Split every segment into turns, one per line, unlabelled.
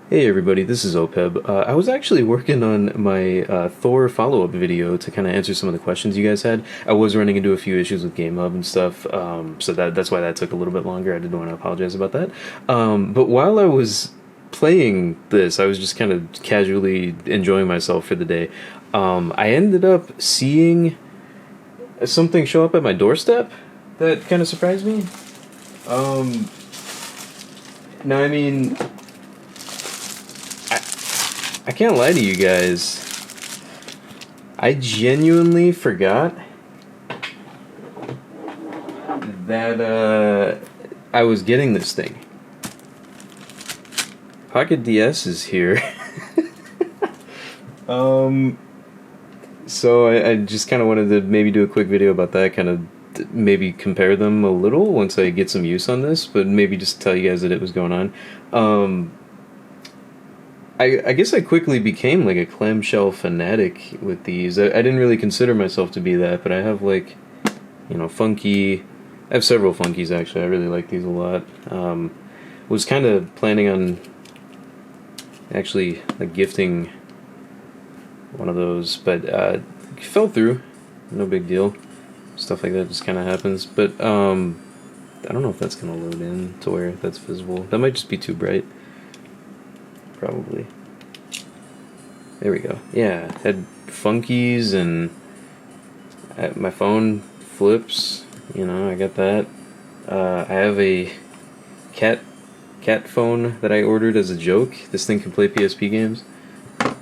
Hey everybody, this is Opeb. I was actually working on my Thor follow-up video to kind of answer some of the questions you guys had. I was running into a few issues with GameHub and stuff, so that's why that took a little bit longer. I did want to apologize about that. But while I was playing this, I was just kind of casually enjoying myself for the day. I ended up seeing something show up at my doorstep that kind of surprised me. Now, I mean, I can't lie to you guys. I genuinely forgot that I was getting this thing. Pocket DS is here. So I just kind of wanted to maybe do a quick video about that, kind of maybe compare them a little once I get some use on this, but maybe just tell you guys that it was going on. I guess I quickly became like a clamshell fanatic with these. I didn't really consider myself to be that, but I have like, funky. I have several funkies actually. I really like these a lot. Was kind of planning on actually like gifting one of those, but fell through. No big deal. Stuff like that just kind of happens. But I don't know if that's gonna load in to where that's visible. That might just be too bright. Probably. There we go. Yeah, had funkies and my phone flips. I got that. I have a cat phone that I ordered as a joke. This thing can play PSP games.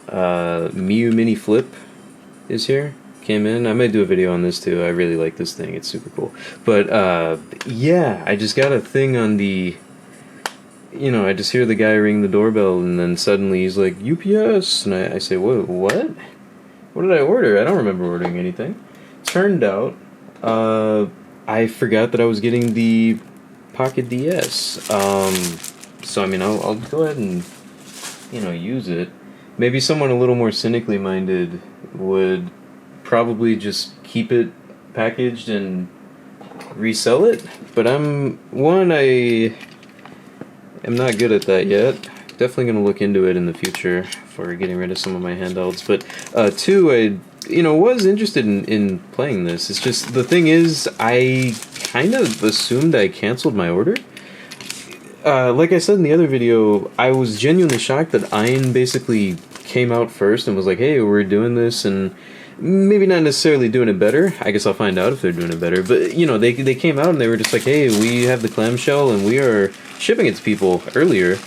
Miu Mini Flip is here. Came in. I might do a video on this too. I really like this thing. It's super cool. But yeah, I just got a thing on the. I just hear the guy ring the doorbell, and then suddenly he's like, UPS! And I say, what? What did I order? I don't remember ordering anything. Turned out, I forgot that I was getting the Pocket DS. So, I'll go ahead and, use it. Maybe someone a little more cynically minded would probably just keep it packaged and resell it. But I'm not good at that yet. Definitely going to look into it in the future for getting rid of some of my handhelds. But two, I was interested in playing this. It's just the thing is, I kind of assumed I canceled my order. Like I said in the other video, I was genuinely shocked that Iron basically came out first and was like, "Hey, we're doing this," and maybe not necessarily doing it better. I guess I'll find out if they're doing it better. But they came out and they were just like, "Hey, we have the clamshell and we are shipping it to people earlier."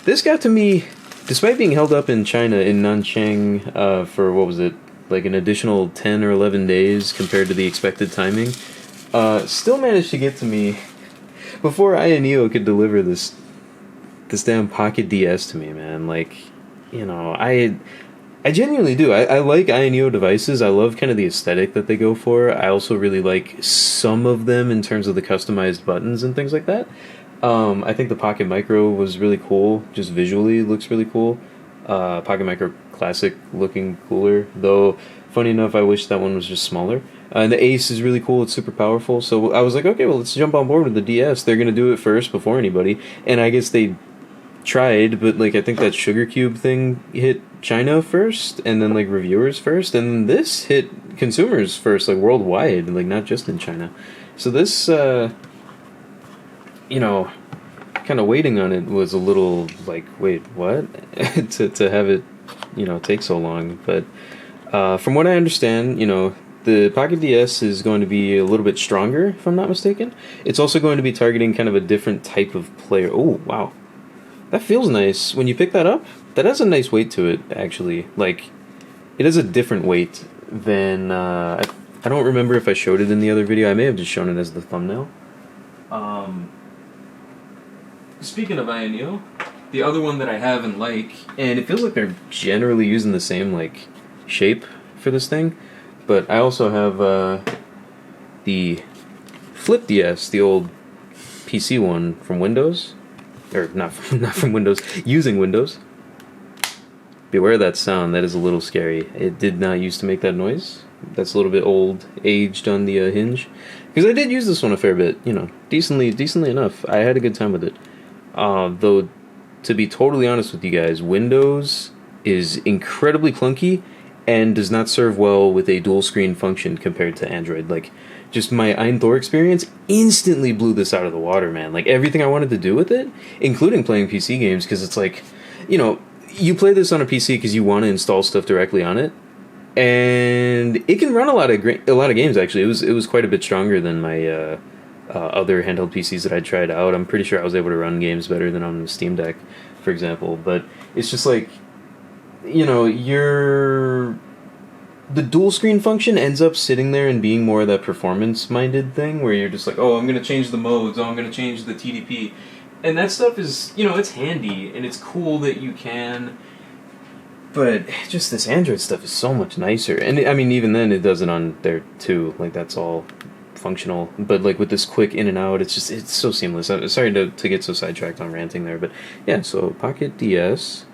This got to me, despite being held up in China in Nancheng for what was it, like an additional 10 or 11 days compared to the expected timing. Still managed to get to me before Ayaneo could deliver this damn Pocket DS to me, man. Like, I genuinely do. I like Ayaneo devices. I love kind of the aesthetic that they go for. I also really like some of them in terms of the customized buttons and things like that. I think the Pocket Micro was really cool. Just visually looks really cool. Pocket Micro Classic looking cooler. Though, funny enough, I wish that one was just smaller. And the Ace is really cool. It's super powerful. So I was like, okay, well, let's jump on board with the DS. They're going to do it first before anybody. And I guess they tried, but like I think that Sugar Cube thing hit China first, and then like reviewers first, and this hit consumers first, like worldwide, like not just in China. So this, kind of waiting on it was a little like, wait, what? to have it, take so long. But from what I understand, the Pocket DS is going to be a little bit stronger, if I'm not mistaken. It's also going to be targeting kind of a different type of player. Oh, wow. That feels nice. When you pick that up, that has a nice weight to it, actually. Like, it has a different weight than... I don't remember if I showed it in the other video. I may have just shown it as the thumbnail. Speaking of Ayaneo, the other one that I have and like, and it feels like they're generally using the same, like, shape for this thing, but I also have the Flip DS, the old PC one from Windows. Or not from Windows, using Windows. Beware of that sound, that is a little scary. It did not used to make that noise. That's a little bit old, aged on the hinge. Because I did use this one a fair bit, decently enough. I had a good time with it. Though to be totally honest with you guys, Windows is incredibly clunky and does not serve well with a dual screen function compared to Android. Like, just my Thor experience instantly blew this out of the water, man. Like, everything I wanted to do with it, including playing PC games, because it's like, you know, you play this on a PC because you want to install stuff directly on it, and it can run a lot of games. Actually, it was quite a bit stronger than my other handheld PCs that I tried out. I'm pretty sure I was able to run games better than on the Steam Deck, for example. But it's just like, you know, the dual screen function ends up sitting there and being more of that performance minded thing where you're just like, oh, I'm gonna change the modes, oh, I'm gonna change the TDP, and that stuff is, you know, it's handy and it's cool that you can. But just this Android stuff is so much nicer. And I mean, even then, it does it on there too. Like, that's all functional. But like with this quick in and out, it's so seamless. I'm sorry to get so sidetracked on ranting there. But yeah, so Pocket DS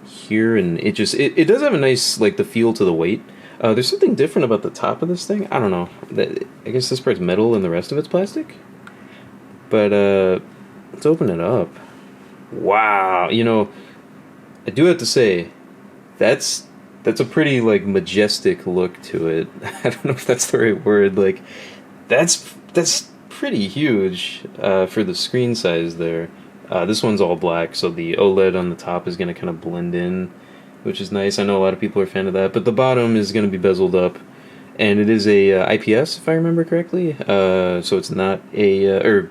here, and it does have a nice, like, the feel to the weight. There's something different about the top of this thing. I don't know. I guess this part's metal and the rest of it's plastic. But let's open it up. Wow, you know, I do have to say, that's a pretty, like, majestic look to it. I don't know if that's the right word. Like, that's pretty huge for the screen size there. This one's all black, so the OLED on the top is going to kind of blend in, which is nice. I know a lot of people are a fan of that, but the bottom is going to be bezeled up, and it is a IPS, if I remember correctly. So it's not a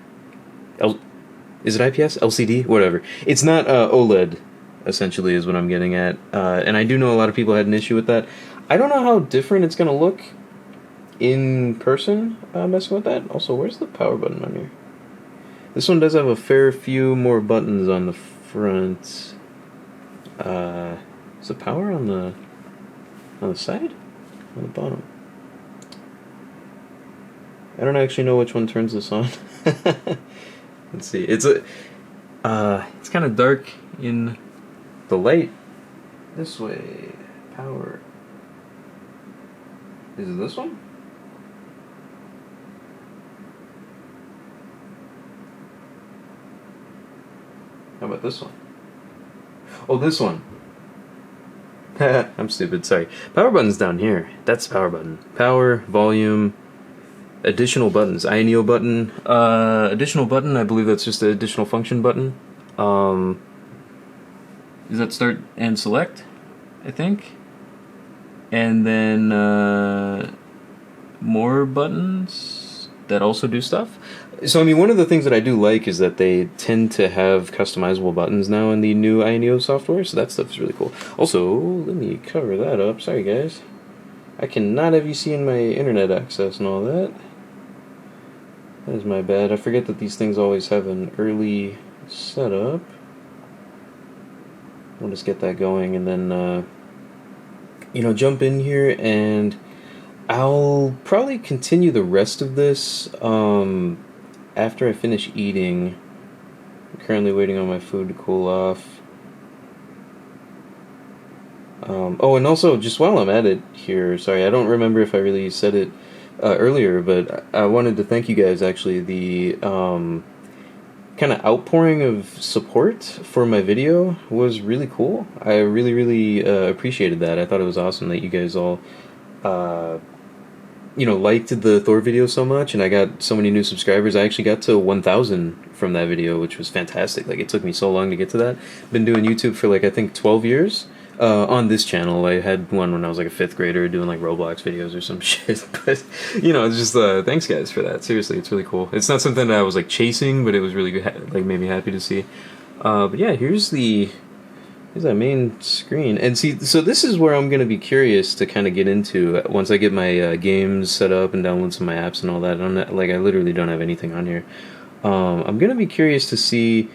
is it IPS? LCD? Whatever. It's not OLED, essentially, is what I'm getting at. And I do know a lot of people had an issue with that. I don't know how different it's going to look in person messing with that. Also, where's the power button on here? This one does have a fair few more buttons on the front. Is the power on the side? On the bottom? I don't actually know which one turns this on. Let's see. It's kind of dark in the light. This way. Power. Is it this one? How about this one? Oh, this one. I'm stupid, sorry. Power button's down here. That's the power button. Power, volume, additional buttons. Ayaneo button. Additional button, I believe that's just an additional function button. Is that start and select? I think. And then more buttons that also do stuff. So, I mean, one of the things that I do like is that they tend to have customizable buttons now in the new Ayaneo software, so that stuff is really cool. Also, let me cover that up. Sorry, guys. I cannot have you seeing my internet access and all that. That is my bad. I forget that these things always have an early setup. We'll just get that going and then, jump in here, and I'll probably continue the rest of this after I finish eating. I'm currently waiting on my food to cool off. Oh, and also, just while I'm at it here, sorry, I don't remember if I really said it earlier, but I wanted to thank you guys, actually. The kind of outpouring of support for my video was really cool. I really, really appreciated that. I thought it was awesome that you guys all liked the Thor video so much, and I got so many new subscribers. I actually got to 1,000 from that video, which was fantastic. Like, it took me so long to get to that. Been doing YouTube for, like, I think 12 years on this channel. I had one when I was like a 5th grader doing like Roblox videos or some shit. But, it's just, thanks guys for that. Seriously, it's really cool. It's not something that I was like chasing, but it was really good, like, made me happy to see. But yeah, here's that main screen. And see, so this is where I'm going to be curious to kind of get into once I get my games set up and download some of my apps and all that. I literally don't have anything on here. I'm going to be curious to see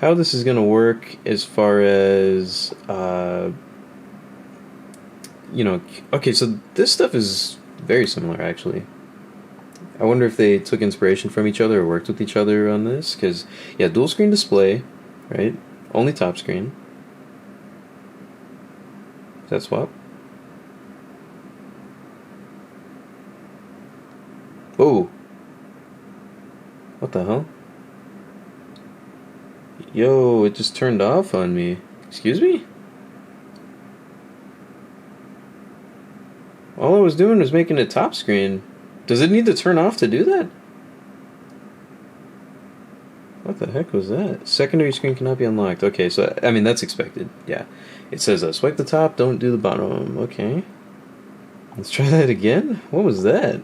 how this is going to work as far as, okay, so this stuff is very similar, actually. I wonder if they took inspiration from each other or worked with each other on this, because, yeah, dual screen display, right? Only top screen. Does that swap? Whoa. What the hell? Yo, it just turned off on me. Excuse me? All I was doing was making it top screen. Does it need to turn off to do that? What the heck was that? Secondary screen cannot be unlocked. Okay, so, I mean, that's expected. Yeah. It says, swipe the top, don't do the bottom. Okay. Let's try that again? What was that?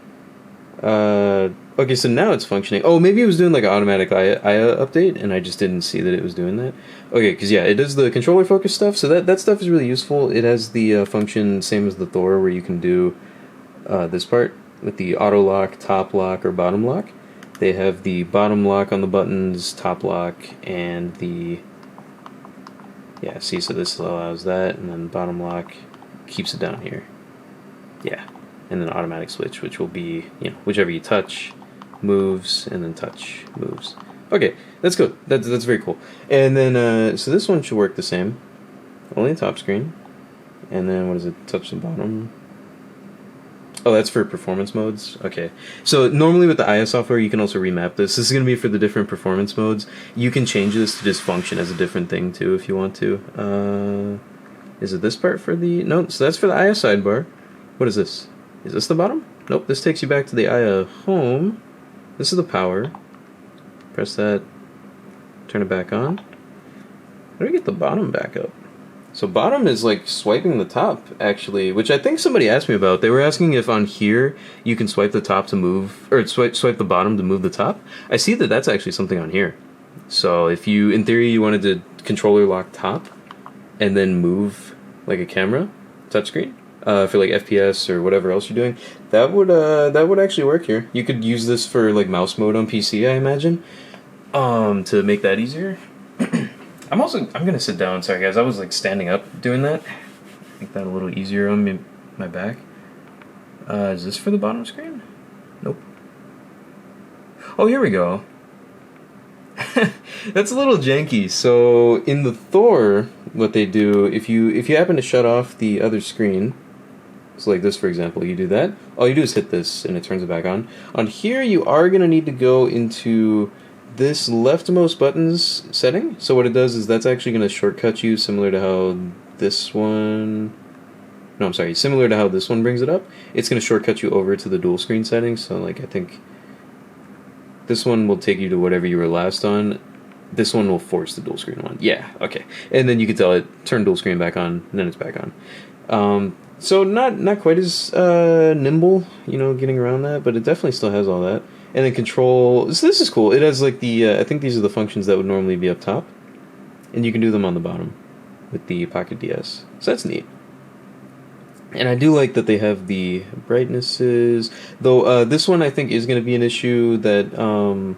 Okay, so now it's functioning. Oh, maybe it was doing like an automatic IA update, and I just didn't see that it was doing that. Okay, because yeah, it does the controller focus stuff, so that stuff is really useful. It has the function, same as the Thor, where you can do this part with the auto lock, top lock, or bottom lock. They have the bottom lock on the buttons, top lock, and the... Yeah, see, so this allows that, and then bottom lock keeps it down here. Yeah, and then automatic switch, which will be, you know, whichever you touch, moves, and then touch, moves. Okay, that's good. That's very cool. And then, so this one should work the same. Only top screen. And then, what is it? Touch the bottom. Oh, that's for performance modes? Okay. So, normally with the IA software, you can also remap this. This is going to be for the different performance modes. You can change this to just function as a different thing, too, if you want to. Is it this part for the... No, so that's for the IA sidebar. What is this? Is this the bottom? Nope, this takes you back to the IA home. This is the power. Press that. Turn it back on. How do we get the bottom back up? So bottom is like swiping the top, actually, which I think somebody asked me about. They were asking if on here you can swipe the top to move, or swipe the bottom to move the top. I see that that's actually something on here. So if you, in theory, you wanted to controller lock top and then move like a camera touchscreen, for like FPS or whatever else you're doing, that would actually work here. You could use this for like mouse mode on PC, I imagine, to make that easier. I'm gonna sit down. Sorry guys, I was like standing up doing that. Make that a little easier on my back. Is this for the bottom screen? Nope. Oh, here we go. That's a little janky. So in the Thor, what they do, if you happen to shut off the other screen, so like this for example, you do that, all you do is hit this and it turns it back on. On here you are going to need to go into this leftmost buttons setting. So what it does is that's actually going to shortcut you similar to how this one... No, I'm sorry, similar to how this one brings it up. It's going to shortcut you over to the dual screen settings. So like I think this one will take you to whatever you were last on. This one will force the dual screen one. Yeah, okay. And then you can tell it turn dual screen back on, and then it's back on. So not quite as nimble, you know, getting around that, but it definitely still has all that. And then control, so this is cool. It has like the, I think these are the functions that would normally be up top. And you can do them on the bottom with the Pocket DS. So that's neat. And I do like that they have the brightnesses, though this one I think is going to be an issue that,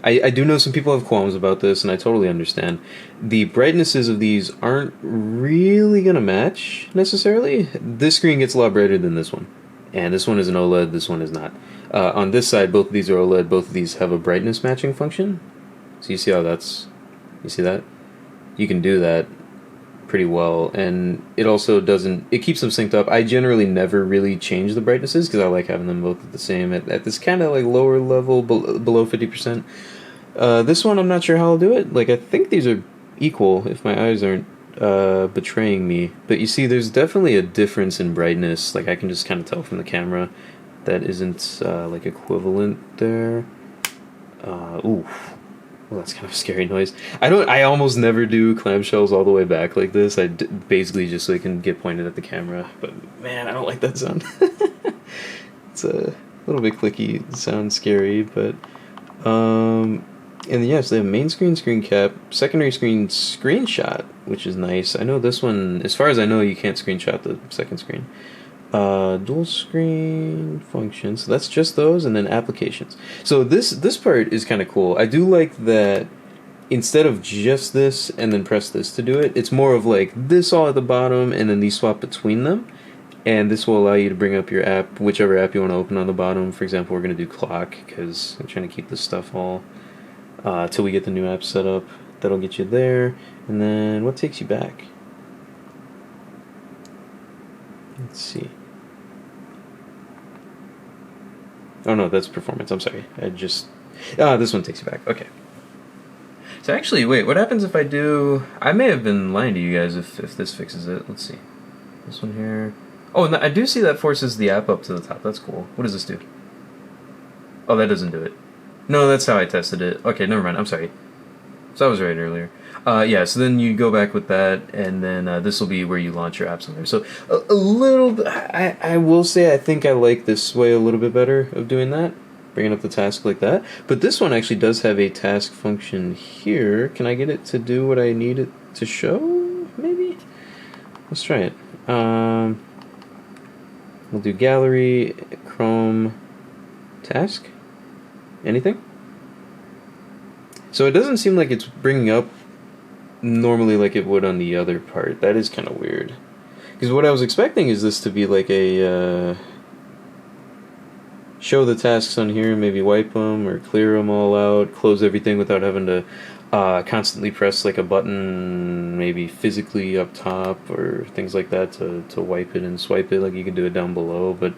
I do know some people have qualms about this, and I totally understand. The brightnesses of these aren't really going to match, necessarily. This screen gets a lot brighter than this one. And this one is an OLED, this one is not. On this side, both of these are OLED, both of these have a brightness matching function. So you see how that's... You see that? You can do that pretty well, and it also doesn't... It keeps them synced up. I generally never really change the brightnesses, because I like having them both at the same, at this kind of like lower level, below 50%. This one, I'm not sure how I'll do it. Like, I think these are equal, if my eyes aren't betraying me. But you see, there's definitely a difference in brightness. Like, I can just kind of tell from the camera that isn't like equivalent there. Ooh, well, that's kind of a scary noise. I almost never do clamshells all the way back like this. Basically just so I can get pointed at the camera. But man, I don't like that sound. It's a little bit clicky. It sounds scary, but and yes, they have main screen screen cap, secondary screen screenshot, which is nice. I know this one, as far as I know, you can't screenshot the second screen. Dual screen functions, so that's just those, and then applications. So this part is kind of cool. I do like that instead of just this and then press this to do it, it's more of like this all at the bottom and then these swap between them. And this will allow you to bring up your app, whichever app you want to open on the bottom. For example, we're going to do clock because I'm trying to keep this stuff all till we get the new app set up. That'll get you there. And then what takes you back? Let's see. Oh no, that's performance. I'm sorry. This one takes you back. Okay. So So actually, wait, what happens if I do... I may have been lying to you guys if this fixes it. Let's see. This one here. Oh, and I do see that forces the app up to the top. That's cool. What does this do? Oh, that doesn't do it. No, that's how I tested it. Okay, never mind. I'm sorry. So I was right earlier. Yeah, so then you go back with that, and then this will be where you launch your apps on there. So a little... I will say I think I like this way a little bit better of doing that. Bringing up the task like that. But this one actually does have a task function here. Can I get it to do what I need it to show? Maybe? Let's try it. We'll do gallery, Chrome, task. Anything? So it doesn't seem like it's bringing up normally like it would on the other part. That is kind of weird. Because what I was expecting is this to be like a... show the tasks on here, maybe wipe them or clear them all out, close everything without having to constantly press like a button, maybe physically up top or things like that to wipe it and swipe it like you can do it down below, but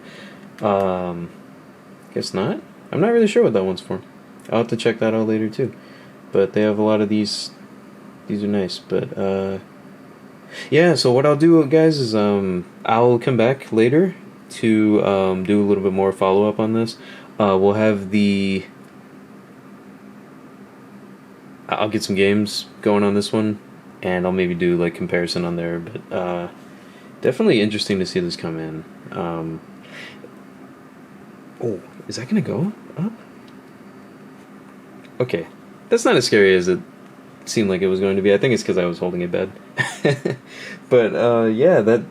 guess not. I'm not really sure what that one's for. I'll have to check that out later too. But they have a lot of these. These are nice, but yeah, so what I'll do, guys, is I'll come back later to do a little bit more follow-up on this. We'll have the... I'll get some games going on this one, and I'll maybe do like comparison on there, but definitely interesting to see this come in. Oh, is that gonna go up? Okay, that's not as scary as it seemed like it was going to be. I think it's because I was holding it bad. But yeah, the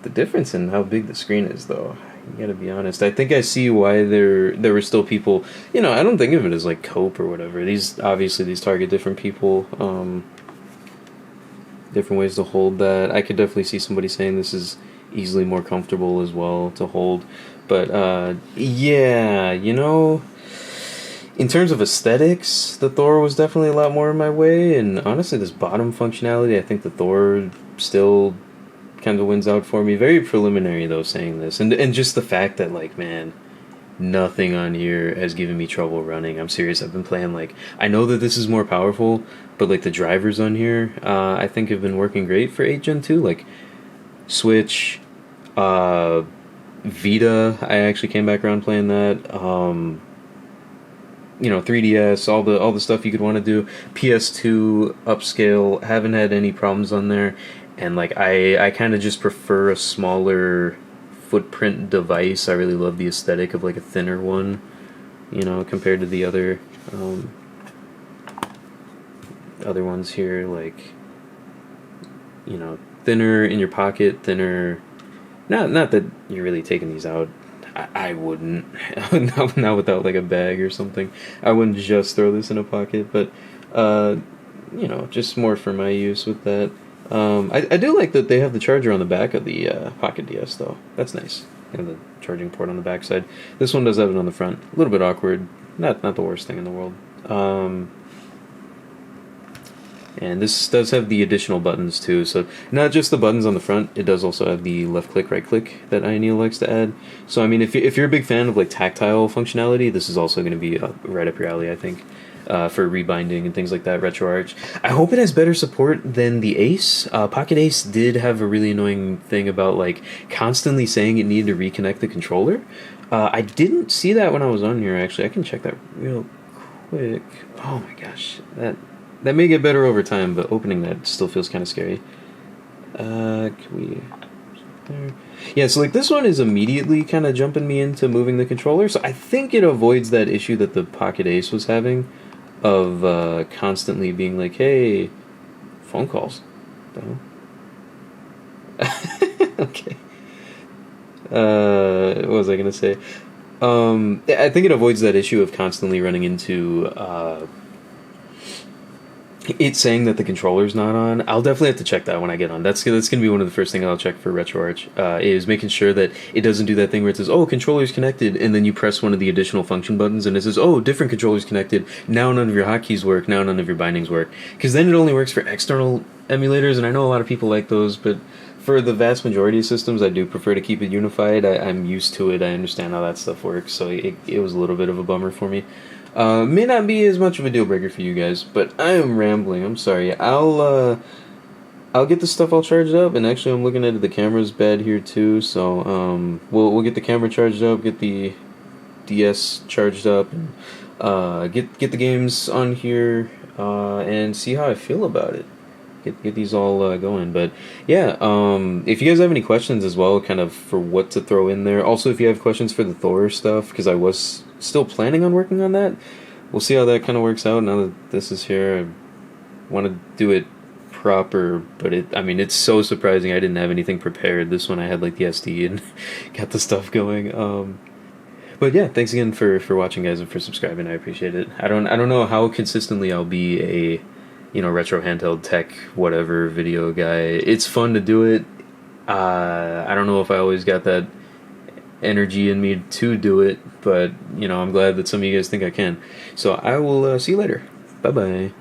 difference in how big the screen is, though, you gotta be honest. I think I see why there were still people. You know, I don't think of it as like cope or whatever. These target different people, different ways to hold that. I could definitely see somebody saying this is easily more comfortable as well to hold. But yeah, you know, in terms of aesthetics, the Thor was definitely a lot more in my way. And honestly, this bottom functionality, I think the Thor still kind of wins out for me. Very preliminary though, saying this, and just the fact that, like, man, nothing on here has given me trouble running. I'm serious. I've been playing, like, I know that this is more powerful, but like the drivers on here, I think have been working great for 8 Gen 2. Like Switch, Vita, I actually came back around playing that. You know, 3DS, all the stuff you could want to do. PS2 upscale, haven't had any problems on there. And like I kind of just prefer a smaller footprint device. I really love the aesthetic of like a thinner one, you know, compared to the other ones here, like, you know, thinner in your pocket, thinner. Not that you're really taking these out. I wouldn't. Not without like a bag or something. I wouldn't just throw this in a pocket, but you know, just more for my use with that. I do like that they have the charger on the back of the Pocket DS, though. That's nice. And the charging port on the back side. This one does have it on the front. A little bit awkward. Not the worst thing in the world. And this does have the additional buttons too, so not just the buttons on the front, it does also have the left click, right click that Ayaneo likes to add. So I mean, if you're a big fan of like tactile functionality, this is also going to be right up your alley, I think, for rebinding and things like that, RetroArch. I hope it has better support than the Ace. Pocket Ace did have a really annoying thing about like constantly saying it needed to reconnect the controller. I didn't see that when I was on here, actually. I can check that real quick. Oh my gosh, that may get better over time, but opening that still feels kind of scary. Can we... There. Yeah, so like this one is immediately kind of jumping me into moving the controller, so I think it avoids that issue that the Pocket Ace was having of constantly being like, hey, phone calls. Okay. What was I going to say? I think it avoids that issue of constantly running into... it's saying that the controller's not on. I'll definitely have to check that when I get on. That's going to be one of the first things I'll check for RetroArch, is making sure that it doesn't do that thing where it says, oh, controller's connected, and then you press one of the additional function buttons, and it says, oh, different controller's connected, now none of your hotkeys work, now none of your bindings work. Because then it only works for external emulators, and I know a lot of people like those, but for the vast majority of systems, I do prefer to keep it unified. I'm used to it, I understand how that stuff works, so it was a little bit of a bummer for me. May not be as much of a deal breaker for you guys, but I am rambling. I'm sorry. I'll get the stuff all charged up, and actually I'm looking at the camera's bad here too. So we'll get the camera charged up, get the DS charged up, and get the games on here, and see how I feel about it. Get these all going. But yeah, if you guys have any questions as well, kind of for what to throw in there. Also, if you have questions for the Thor stuff, because I was still planning on working on that. We'll see how that kind of works out now that this is here. I want to do it proper, but it's so surprising I didn't have anything prepared. This one I had like the SD and got the stuff going. But yeah, thanks again for watching, guys, and for subscribing. I appreciate it. I don't know how consistently I'll be a retro handheld tech whatever video guy. It's fun to do it. I don't know if I always got that energy in me to do it, but I'm glad that some of you guys think I can. So I will see you later. Bye bye.